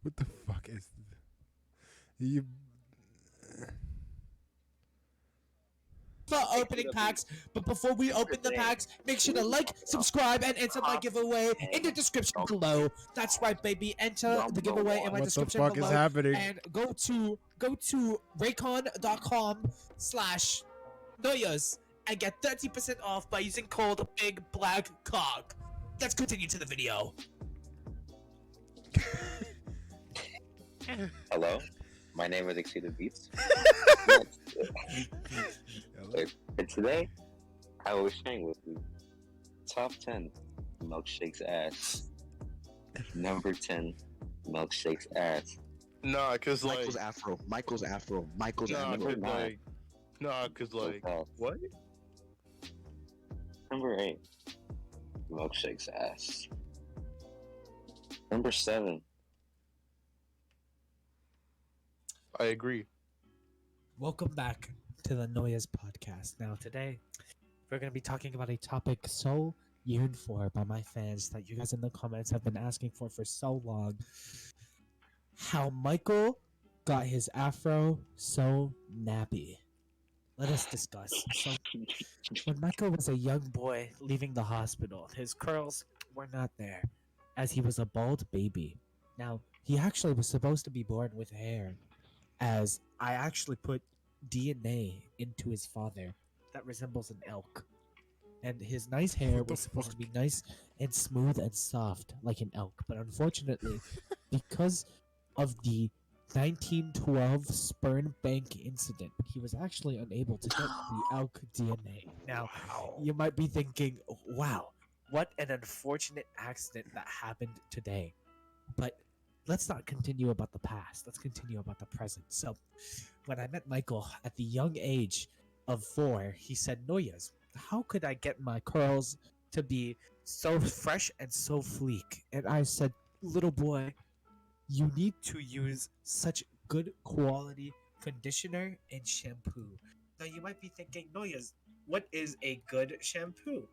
What the fuck is you? For opening packs, but before we open the packs, make sure to like, subscribe, and enter my giveaway in the description below. That's right, baby. Enter the giveaway in my What the description fuck is below, happening? and go to raycon.com/noyuhs and get 30% off by using code Big Black Cock. Let's continue to the video. Hello, my name is Exceeded Beats, and today I will be sharing with you top 10 milkshakes ass. Number 10 milkshakes ass. Nah, cause like, Michael's afro. Michael's afro. Michael's nah, afro. cause like, nah, cause like, what? Number 8 milkshakes ass. Number 7 I agree. Welcome back to the Noyas podcast. Now, today we're going to be talking about a topic so yearned for by my fans that you guys in the comments have been asking for so long. How Michael got his afro so nappy. Let us discuss. So, when Michael was a young boy leaving the hospital, his curls were not there, as he was a bald baby. Now, he actually was supposed to be born with hair, as I actually put DNA into his father that resembles an elk. And his nice hair was supposed to be nice and smooth and soft like an elk. But unfortunately, because of the 1912 sperm bank incident, he was actually unable to get the elk DNA. Now, you might be thinking, wow, what an unfortunate accident that happened today. But let's not continue about the past. Let's continue about the present. So, when I met Michael at the young age of 4, he said, Noyas, how could I get my curls to be so fresh and so fleek? And I said, little boy, you need to use such good quality conditioner and shampoo. Now, you might be thinking, Noyas, what is a good shampoo?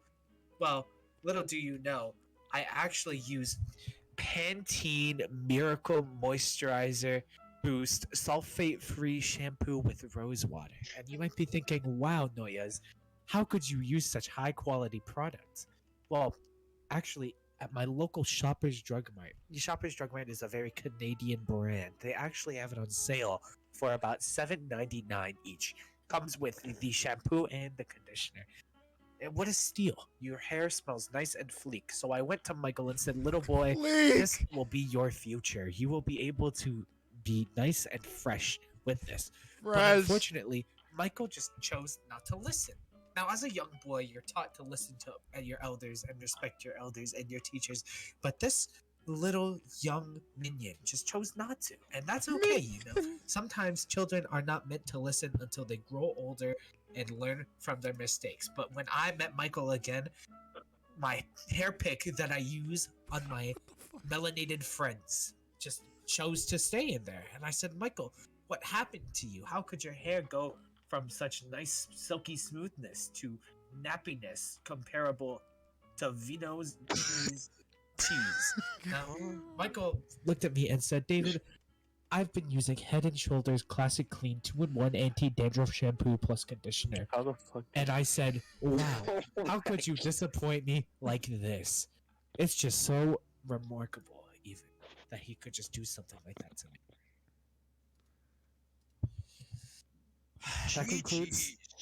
Well, little do you know, I actually use Pantene Miracle Moisturizer Boost sulfate-free shampoo with rose water. And you might be thinking, wow, Noyas, how could you use such high-quality products? Well, actually, at my local Shoppers Drug Mart, Shoppers Drug Mart is a very Canadian brand. They actually have it on sale for about $7.99 each. Comes with the shampoo and the conditioner. And what a steal. Your hair smells nice and fleek. So I went to Michael and said, little boy, this will be your future. You will be able to be nice and fresh with this. But unfortunately, Michael just chose not to listen. Now, as a young boy, you're taught to listen to your elders and respect your elders and your teachers. But this little young minion just chose not to. And that's okay, you know. Sometimes children are not meant to listen until they grow older and learn from their mistakes. But when I met Michael again, my hair pick that I use on my melanated friends just chose to stay in there. And I said, Michael, what happened to you? How could your hair go from such nice silky smoothness to nappiness comparable to Vino's cheese? Now, Michael looked at me and said, David, I've been using Head & Shoulders Classic Clean 2-in-1 Anti-Dandruff Shampoo plus Conditioner. How the fuck? And I said, wow, how could you disappoint me like this? It's just so remarkable, even, that he could just do something like that to me.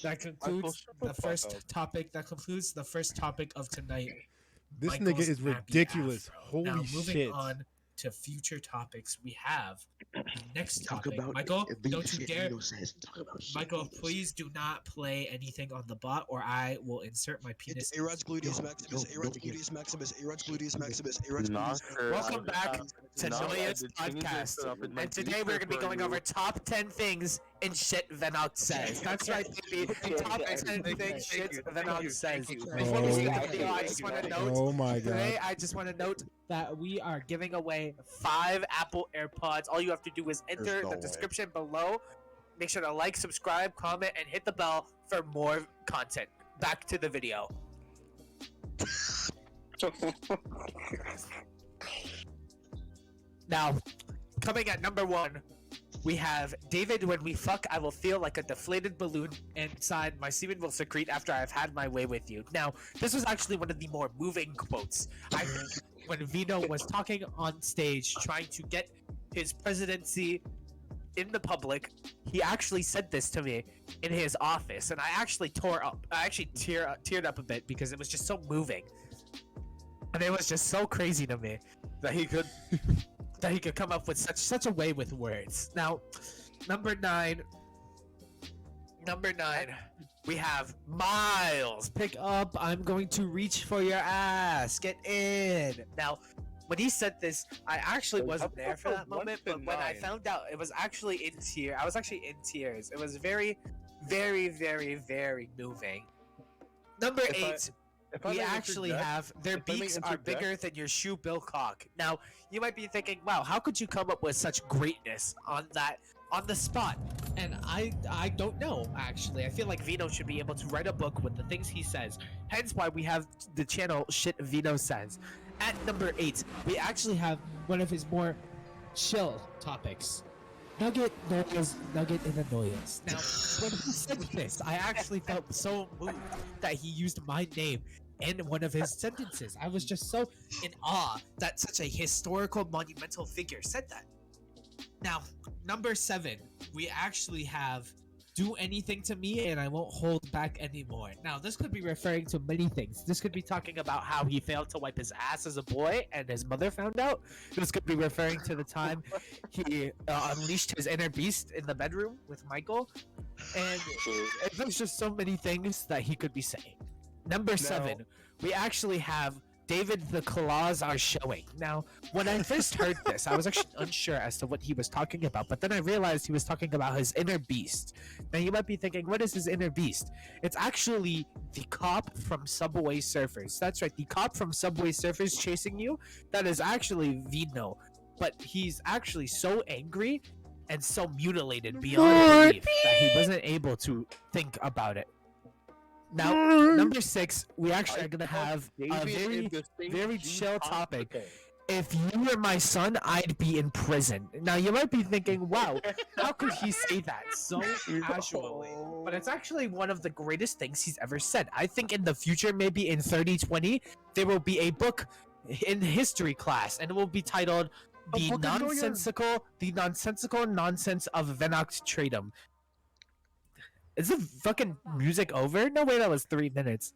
That concludes the first topic. That concludes the first topic of tonight. This Michael's nigga is nappy ridiculous. afro. Holy now, moving shit. on to future topics, we have the next Talk topic. about Michael, the don't you shit dare. Nino says. Talk about shit Michael, Nino says. please do not play anything on the bot, or I will insert my penis. It's Arod's gluteus Yo, maximus, yo, Arod's yo, gluteus maximus, Arod's gluteus maximus, Arod's Nah, gluteus sir. Welcome back to Nah, Noyas I did change it Podcast. up in my And today we're going to be newspaper, going you. over top 10 things in shit Venox says. That's right, baby. Top 10 things shit Venox says. Before we start the video, I just want to note, Oh my today god. I just want to note that we are giving away 5 Apple AirPods. All you have to do is enter There's no the way. description below. Make sure to like, subscribe, comment, and hit the bell for more content. Back to the video. Now, coming at number 1, we have David. When we fuck, I will feel like a deflated balloon inside. My semen will secrete after I've had my way with you. Now, this was actually one of the more moving quotes. I think when Vino was talking on stage, trying to get his presidency in the public, he actually said this to me in his office, and I actually tore up. I actually teared up a bit because it was just so moving, and it was just so crazy to me that he could come up with such a way with words. Now, number 9, we have Miles. Pick up. I'm going to reach for your ass. Get in. Now, when he said this, I actually wasn't there for that moment, but when I found out, it was actually in tears. I was actually in tears. It was very, very, very, very moving. Number 8. We actually have their beaks are bigger than your shoe bill cock. Now, you might be thinking, wow, how could you come up with such greatness on the spot? And I don't know, actually. I feel like Vino should be able to write a book with the things he says. Hence why we have the channel Shit Vino Says. At number 8, we actually have one of his more chill topics. Nugget in the noyuhs. Now, when he said this, I actually felt so moved that he used my name in one of his sentences. I was just so in awe that such a historical, monumental figure said that. Now, number 7, we actually have do anything to me and I won't hold back anymore. Now, this could be referring to many things. This could be talking about how he failed to wipe his ass as a boy and his mother found out. This could be referring to the time he unleashed his inner beast in the bedroom with Michael. And there's just so many things that he could be saying. Number 7, we actually have David the claws are showing. Now, when I first heard this, I was actually unsure as to what he was talking about, but then I realized he was talking about his inner beast. Now, you might be thinking, what is his inner beast? It's actually the cop from Subway Surfers. That's right, the cop from Subway Surfers chasing you. That is actually Vino, but he's actually so angry and so mutilated beyond belief that he wasn't able to think about it. Now, number 6, we actually are gonna have a very chill topic. If you were my son, I'd be in prison. Now, you might be thinking, wow, how could he say that so casually? But it's actually one of the greatest things he's ever said. I think in the future, maybe in 3020, there will be a book in history class, and it will be titled The Nonsensical Nonsense of Venoct Tradum. Is the fucking music over? No way, that was 3 minutes.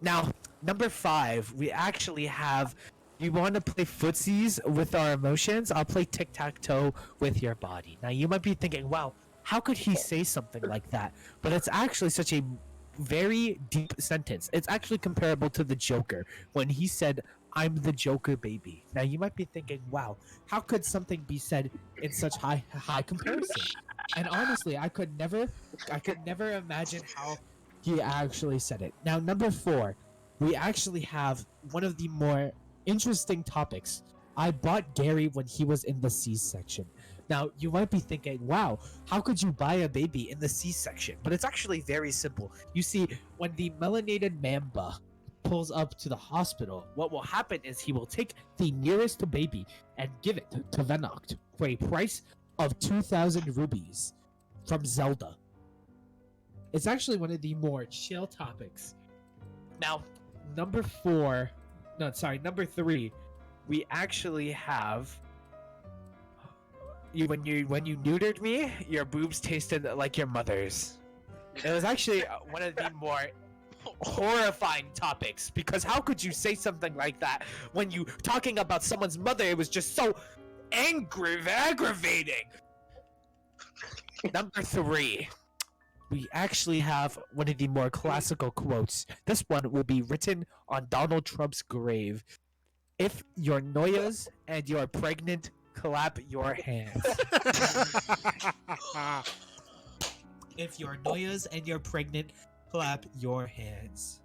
Now, number 5, we actually have, you want to play footsies with our emotions? I'll play tic-tac-toe with your body. Now, you might be thinking, wow, how could he say something like that? But it's actually such a very deep sentence. It's actually comparable to the Joker when he said, I'm the Joker, baby. Now, you might be thinking, wow, how could something be said in such high comparison? And honestly, I could never imagine how he actually said it. Now, number 4, we actually have one of the more interesting topics. I bought Gary when he was in the C-section. Now, you might be thinking, wow, how could you buy a baby in the C-section? But it's actually very simple. You see, when the melanated mamba pulls up to the hospital, what will happen is he will take the nearest baby and give it to Venoct for a price of 2,000 rubies from Zelda. It's actually one of the more chill topics. Now, number 3, we actually have when you neutered me, your boobs tasted like your mother's. It was actually one of the more horrifying topics, because how could you say something like that when you talking about someone's mother? It was just so aggravating. Number 3, we actually have one of the more classical quotes. This one will be written on Donald Trump's grave. If you're noyuhs and you're pregnant, clap your hands. If you're noyuhs and you're pregnant, clap your hands.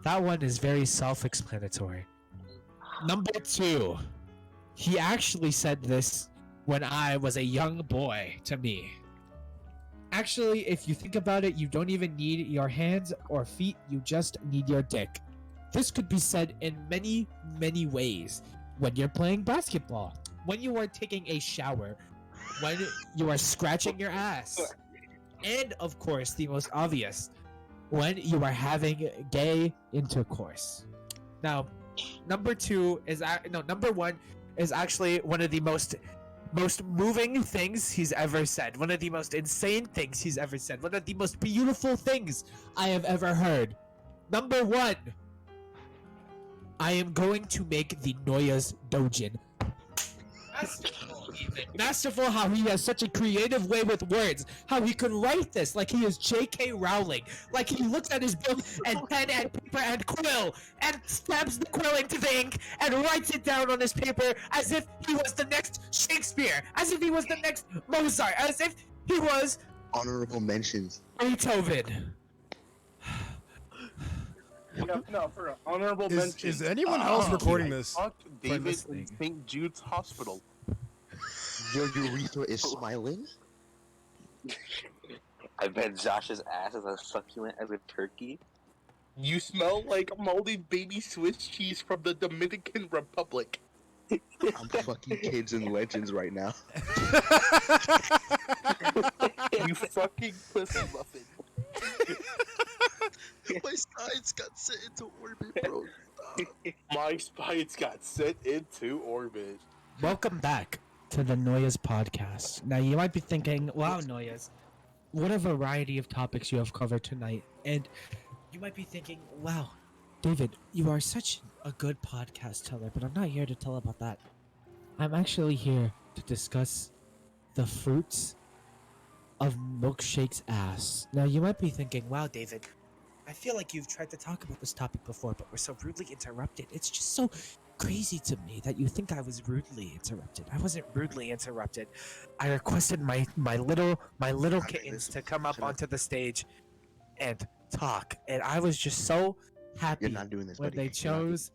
That one is very self-explanatory. Number 2, he actually said this when I was a young boy to me. Actually, if you think about it, you don't even need your hands or feet, you just need your dick. this could be said in many, many ways. When you're playing basketball, when you are taking a shower, when you are scratching your ass, and of course, the most obvious, when you are having gay intercourse. Now, number one is actually one of the most moving things he's ever said. One of the most insane things he's ever said. One of the most beautiful things I have ever heard. Number one, I am going to make the noyuhs dojin. Masterful how he has such a creative way with words. How he could write this like he is J.K. Rowling. Like he looks at his book and pen and paper and quill and stabs the quill into the ink and writes it down on his paper as if he was the next Shakespeare. As if he was the next Mozart. As if he was Honorable mentions. Beethoven. Yeah, no, for an honorable Is, mention. is anyone else recording this? Fuck David listening. in St. Jude's Hospital. Your urethra is smiling? I bet Josh's ass is as succulent as a turkey. You smell like moldy baby Swiss cheese from the Dominican Republic. I'm fucking kids and legends right now. You fucking pussy muffin. My sides got sent into orbit, bro. My spines got sent into orbit. Welcome back to the Noyuhs podcast. Now you might be thinking, wow, Noyuhs, what a variety of topics you have covered tonight. And you might be thinking, wow, David, you are such a good podcast teller, but I'm not here to tell about that. I'm actually here to discuss the fruits of Milkshake's ass. Now you might be thinking, wow, David, I feel like you've tried to talk about this topic before, but we're so rudely interrupted. It's just so crazy to me that you think I was rudely interrupted. I wasn't rudely interrupted. I requested my little kittens to come up onto the stage and talk, and I was just so happy You're not doing this, when buddy. they You're not doing- chose.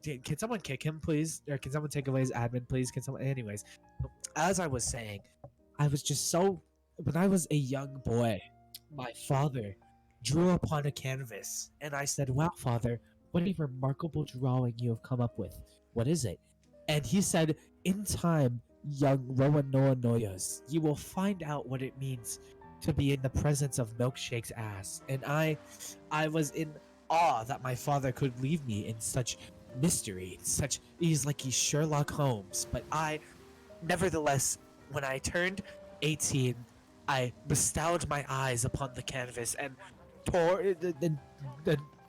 Can someone kick him, please? Or can someone take away his admin, please? Can someone? Anyways, as I was saying, I was just so. When I was a young boy, my father drew upon a canvas, and I said, "Wow, father, what a remarkable drawing you have come up with. What is it?" And he said, "In time, young Roanoa Noyuhs, you will find out what it means to be in the presence of Milkshake's ass." And I was in awe that my father could leave me in such mystery. He's Sherlock Holmes. But nevertheless, when I turned 18, I bestowed my eyes upon the canvas and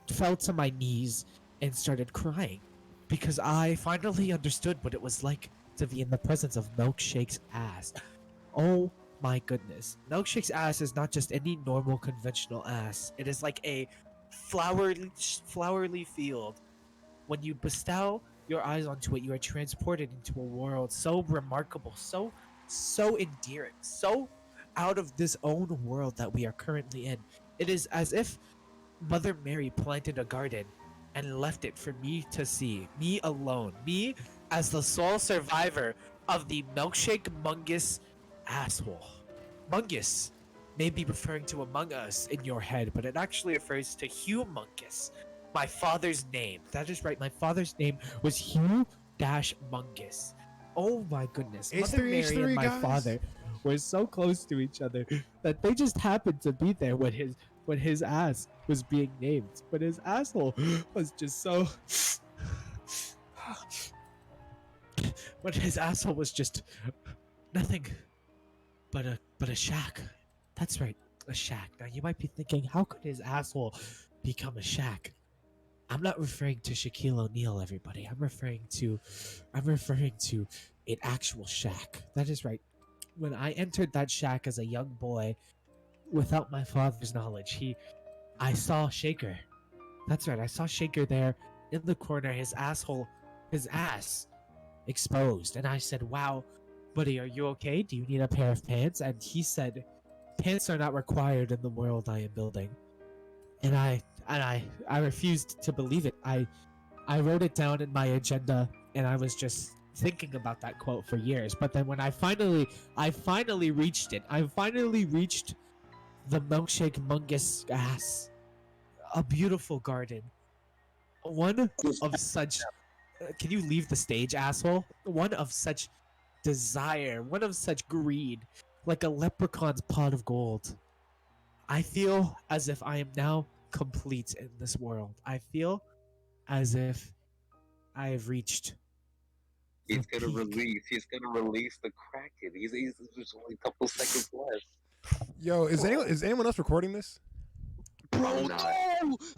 fell to my knees and started crying because I finally understood what it was like to be in the presence of Milkshake's ass. Oh my goodness. Milkshake's ass is not just any normal conventional ass. It is like a flowery field. When you bestow your eyes onto it, you are transported into a world so remarkable, so endearing, so out of this own world that we are currently in. It is as if Mother Mary planted a garden and left it for me to see, me alone, me as the sole survivor of the Milkshake Mungus asshole. Mungus may be referring to Among Us in your head, but it actually refers to Hugh Mungus, my father's name. That is right, my father's name was Hugh Mungus. Oh my goodness. Mother Mary and my father were so close to each other that they just happened to be there when his ass was being named. But his asshole was just so when his asshole was just nothing but a shack. That's right, a shack. Now you might be thinking, how could his asshole become a shack? I'm not referring to Shaquille O'Neal, everybody. I'm referring to an actual shack. That is right. When I entered that shack as a young boy, without my father's knowledge, I saw Shaker. That's right, I saw Shaker there in the corner, his ass exposed. And I said, "Wow, buddy, are you okay? Do you need a pair of pants?" And he said, "Pants are not required in the world I am building." And I refused to believe it. I wrote it down in my agenda, and I was just thinking about that quote for years. But then when I finally reached it. I finally reached the Milkshake Mungus ass. A beautiful garden one of such. Can you leave the stage, asshole? One of such desire, one of such greed, like a leprechaun's pot of gold. I feel as if I am now complete in this world. I feel as if I have reached the He's gonna peak. release. He's gonna release the Kraken. He's there's only a couple seconds left. Yo, is anyone else recording this? Bro, not.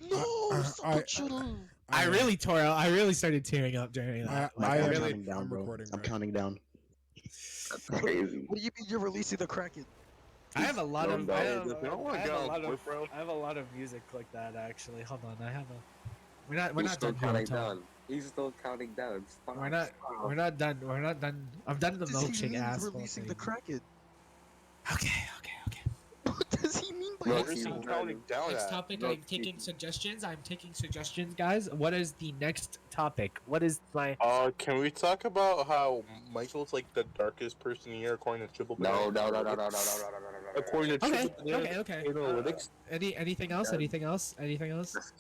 no, stop shut up. I really tore out. I really started tearing up during that. I Like, am really. counting down, I'm bro. recording, I'm bro. counting down. That's crazy. What do you mean you're releasing the Kraken? I have a lot of. No, I no, have, no, I have a lot of. bro. I have a lot of music like that. Actually, hold on. I have a. We're He's not still done here counting until. down. He's still counting down. Stop, We're not. stop. We're not done. We're not done. I'm done the What does he milkshake mean asshole releasing thing. the Kraken? Okay. What does he mean by Bro, that? Where's he he's counting down Next at? topic. No, I'm taking suggestions. I'm taking suggestions, guys. What is the next topic? What is my? Can we talk about how Michael's like the darkest person here according to Triple No, Banana? no, no, no, no, no, no, no, no, no, no. According to Okay. Triple Banana Okay. analytics. Anything else? Yeah. Anything else? Anything else?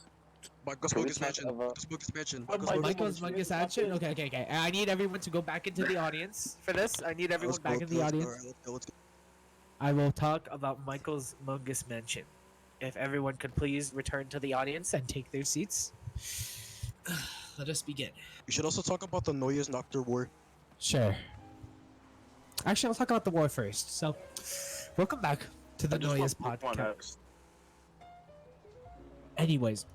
Michael's Can we Bogus talk Mansion. about- Michael's Bogus Mansion. Oh, Michael's Michael- Bogus Michael's Mungus action. Okay. I need everyone to go back into the audience for this. I need everyone back in the audience. Let's go. I will talk about Michael's Mungus Mansion. If everyone could please return to the audience and take their seats. Let us begin. We should also talk about the Noyuhs Noctur War. Sure. Actually, I'll talk about the war first. So, welcome back to the Noyes podcast. Anyways,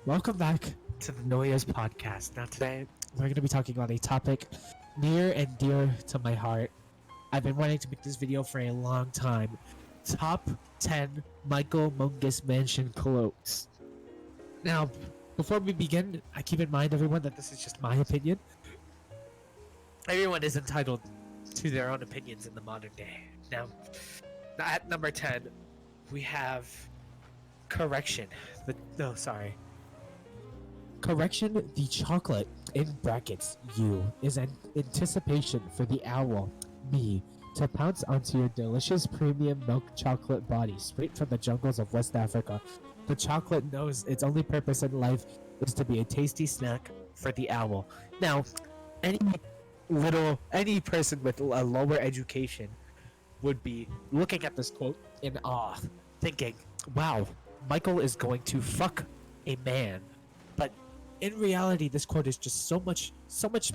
welcome back to the Noyes podcast. Now, today we're going to be talking about a topic near and dear to my heart. I've been wanting to make this video for a long time. Top 10 Michael Mungus Mansion quotes. Now, before we begin, I keep in mind, everyone, that this is just my opinion. Everyone is entitled to their own opinions in the modern day. Now, at number 10, we have correction. Correction, the chocolate, in brackets, you, is an anticipation for the owl, me, to pounce onto your delicious premium milk chocolate body straight from the jungles of West Africa. The chocolate knows its only purpose in life is to be a tasty snack for the owl. Now, any person with a lower education would be looking at this quote in awe, thinking, wow, Michael is going to fuck a man. But in reality, this quote is just so much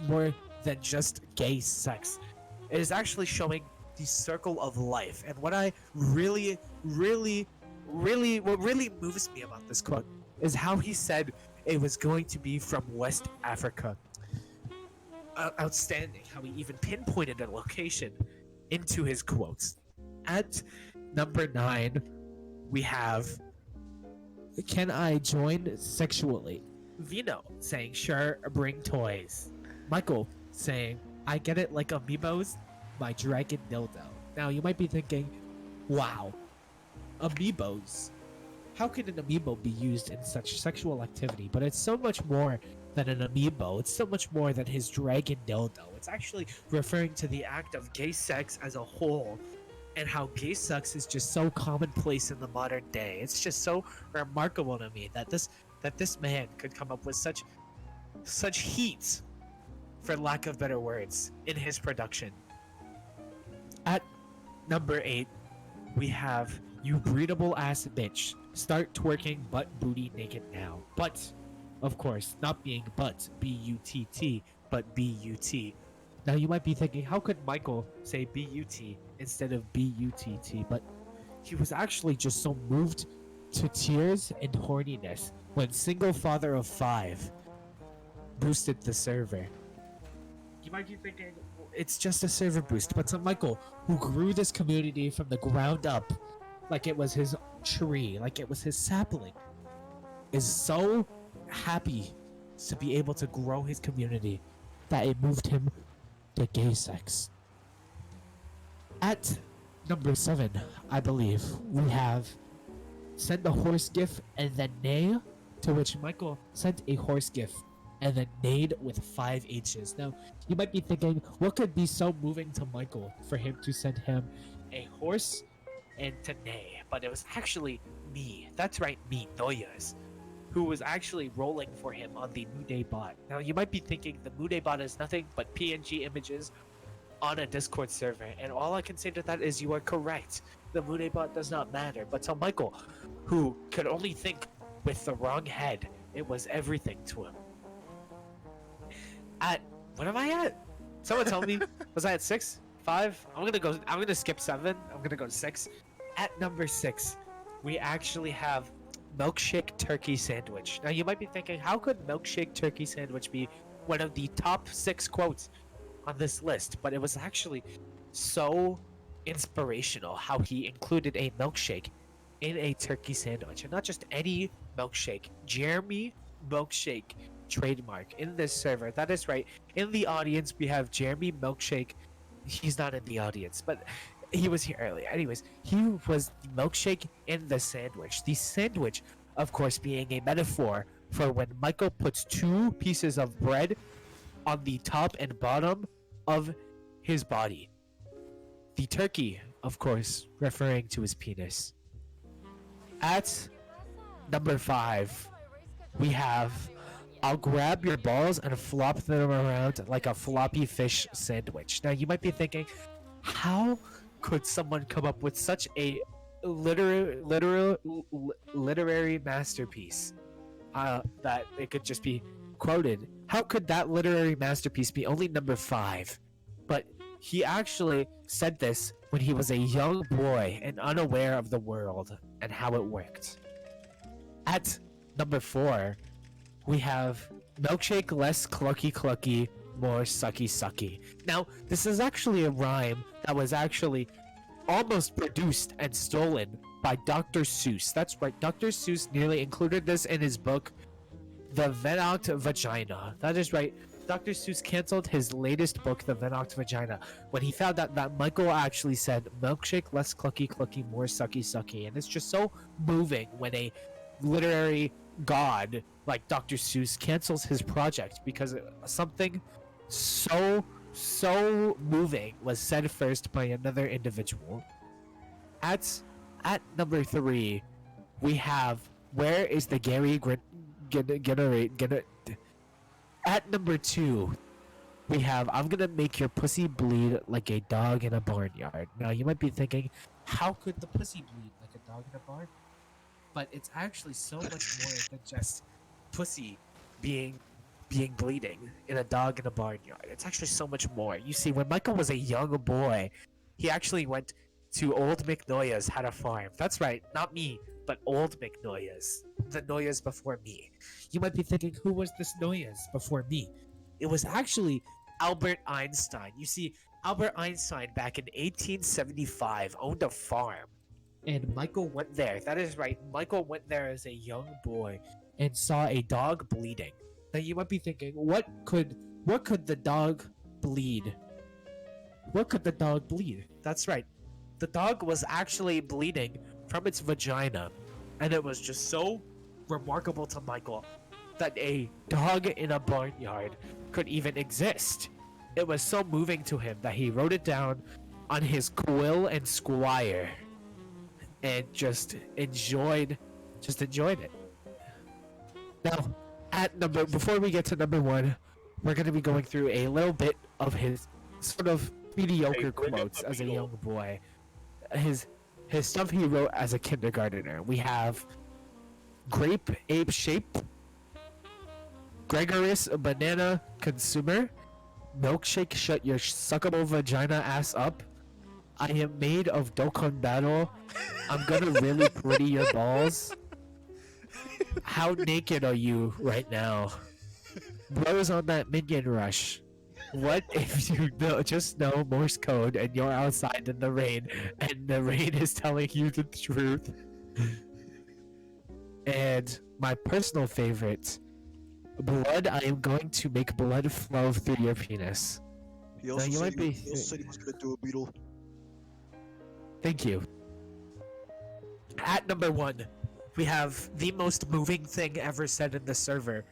more than just gay sex. It is actually showing the circle of life. And what I what really moves me about this quote is how he said it was going to be from West Africa. Outstanding how he even pinpointed a location into his quotes. At number 9, we have, can I join sexually? Vino saying, sure, bring toys. Michael saying, I get it like amiibos, my dragon dildo. Now you might be thinking, wow, amiibos. How can an amiibo be used in such sexual activity? But it's so much more than an amiibo. It's so much more than his dragon dildo. It's actually referring to the act of gay sex as a whole, and how gay sex is just so commonplace in the modern day. It's just so remarkable to me that this man could come up with such heat, for lack of better words, in his production. At number 8, we have, you breedable ass bitch. Start twerking butt booty naked now. But, of course, not being butt, B-U-T-T, but B-U-T. Now you might be thinking, how could Michael say B-U-T instead of B-U-T-T? But he was actually just so moved to tears and horniness when single father of 5 boosted the server. You might be thinking, it's just a server boost, but to Michael, who grew this community from the ground up, like it was his tree, like it was his sapling, is so happy to be able to grow his community that it moved him to gay sex. At number 7, I believe, we have send a horse gif and then neigh, to which Michael sent a horse gif and then neighed with 5 H's. Now, you might be thinking, what could be so moving to Michael for him to send him a horse and to neigh? But it was actually me. That's right, me, noyuhs. who was actually rolling for him on the Mude bot. Now you might be thinking the Mude bot is nothing but PNG images on a Discord server, and all I can say to that is you are correct. The Mude bot does not matter, but to Michael, who could only think with the wrong head, it was everything to him. At what am I at? Someone tell me. Was I at 6? 5? I'm gonna skip 7. I'm gonna go to 6. At number 6, we actually have milkshake turkey sandwich. Now you might be thinking, how could milkshake turkey sandwich be one of the top 6 quotes on this list? But it was actually so inspirational how he included a milkshake in a turkey sandwich, and not just any milkshake. Jeremy Milkshake trademark in this server. That is right. In the audience, we have Jeremy Milkshake. He's not in the audience, but he was here earlier. Anyways, he was the milkshake in the sandwich. The sandwich, of course, being a metaphor for when Michael puts 2 pieces of bread on the top and bottom of his body. The turkey, of course, referring to his penis. At number 5, we have I'll grab your balls and flop them around like a floppy fish sandwich. Now you might be thinking, how could someone come up with such a literary masterpiece that it could just be quoted? How could that literary masterpiece be only number 5? But he actually said this when he was a young boy and unaware of the world and how it worked. At number 4, we have milkshake less clucky, more sucky. Now, this is actually a rhyme that was actually almost produced and stolen by Dr. Seuss. That's right, Dr. Seuss nearly included this in his book, The Venoct Vagina. That is right, Dr. Seuss canceled his latest book, The Venoct Vagina, when he found out that Michael actually said milkshake less clucky, more sucky. And it's just so moving when a literary god like Dr. Seuss cancels his project because something so moving was said first by another individual. At number 3, we have Where is the Gary At number 2, we have I'm gonna make your pussy bleed like a dog in a barnyard. Now you might be thinking, how could the pussy bleed like a dog in a barn? But it's actually so much more than just pussy being bleeding in a dog in a barnyard. It's actually so much more. You see, when Michael was a young boy, he actually went to old McNoyuhs, had a farm. That's right, not me, but old McNoyuhs. The Noyuhs before me. You might be thinking, who was this Noyuhs before me? It was actually Albert Einstein. You see, Albert Einstein back in 1875 owned a farm. And Michael went there. That is right. Michael went there as a young boy and saw a dog bleeding. Now you might be thinking, what could the dog bleed? What could the dog bleed? That's right. The dog was actually bleeding from its vagina. And it was just so remarkable to Michael that a dog in a barnyard could even exist. It was so moving to him that he wrote it down on his quill and squire. And just enjoyed it. Now, before we get to number 1, we're gonna be going through a little bit of his sort of mediocre quotes as a young boy. His stuff he wrote as a kindergartner. We have grape ape shape, Gregorius banana consumer, milkshake shut your suckable vagina ass up. I am made of Dokkan Battle. I'm gonna really pretty your balls. How naked are you right now? Bros on that minion rush. What if you just know Morse code and you're outside in the rain and the rain is telling you the truth? And my personal favorite, blood, I am going to make blood flow through your penis. He also, you said, might he, be- he also said he was gonna do a beetle. Thank you. At number 1, we have the most moving thing ever said in the server.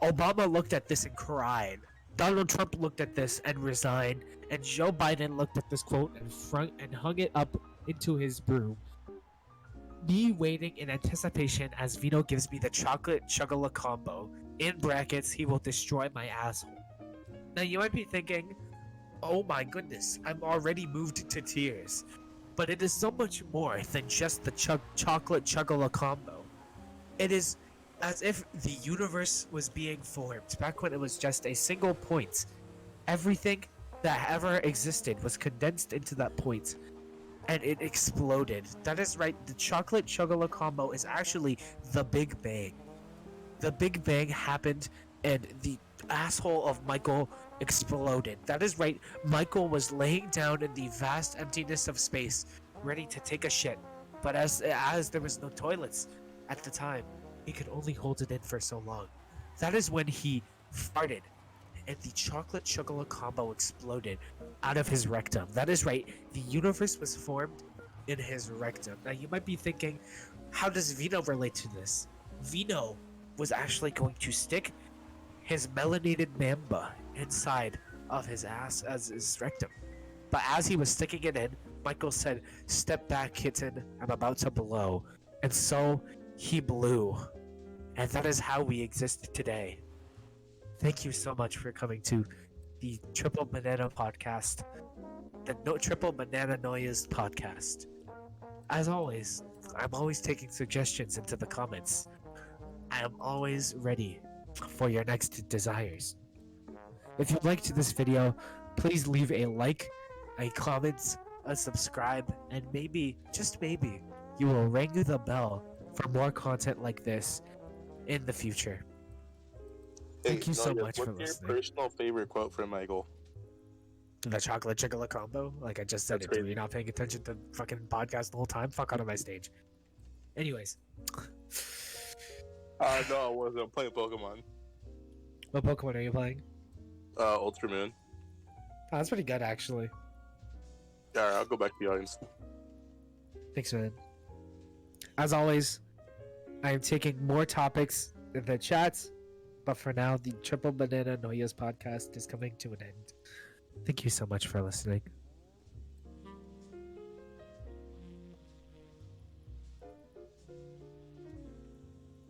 Obama looked at this and cried. Donald Trump looked at this and resigned. And Joe Biden looked at this quote and hung it up into his broom. Me waiting in anticipation as Vino gives me the chocolate chugala combo. In brackets, he will destroy my asshole. Now you might be thinking, oh my goodness, I'm already moved to tears. But it is so much more than just the chocolate chugala combo. It is as if the universe was being formed back when it was just a single point. Everything that ever existed was condensed into that point, and it exploded. That is right, the chocolate chugala combo is actually the Big Bang. The Big Bang happened, and the asshole of Michael exploded. That is right, Michael was laying down in the vast emptiness of space, ready to take a shit. But as there was no toilets at the time, he could only hold it in for so long. That is when he farted, and the chocolate chugala combo exploded out of his rectum. That is right, the universe was formed in his rectum. Now you might be thinking, how does Vino relate to this? Vino was actually going to stick his melanated mamba inside of his ass as his rectum. But as he was sticking it in, Michael said, "Step back, kitten, I'm about to blow." And so he blew. And that is how we exist today. Thank you so much for coming to the Triple Banana Podcast, the Triple Banana Noyuhs Podcast. As always, I'm always taking suggestions into the comments. I am always ready for your next desires. If you liked this video, please leave a like, a comment, a subscribe, and maybe, just maybe, you will ring the bell for more content like this in the future. Thank you so much for What's your listening. personal favorite quote from Michael? The chocolate chugala combo? Like I just said That's it. Were crazy. you not paying attention to the fucking podcast the whole time? Fuck out of my stage. Anyways. No, I wasn't. I'm playing Pokemon. What Pokemon are you playing? Ultra Moon. Oh, that's pretty good, actually. Alright, I'll go back to the audience. Thanks, man. As always, I am taking more topics in the chats, but for now, the Triple Banana Noyuhs podcast is coming to an end. Thank you so much for listening.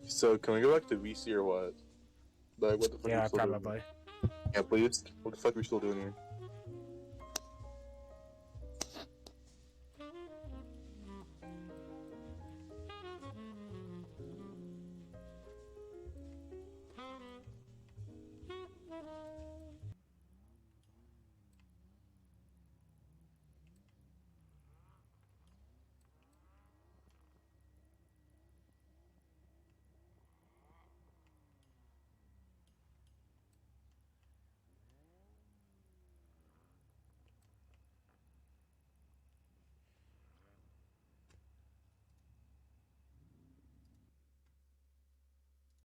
So, can we go back to VC or what? Like, what the fuck are Yeah, we still doing? probably. Yeah, please. What the fuck are we still doing here?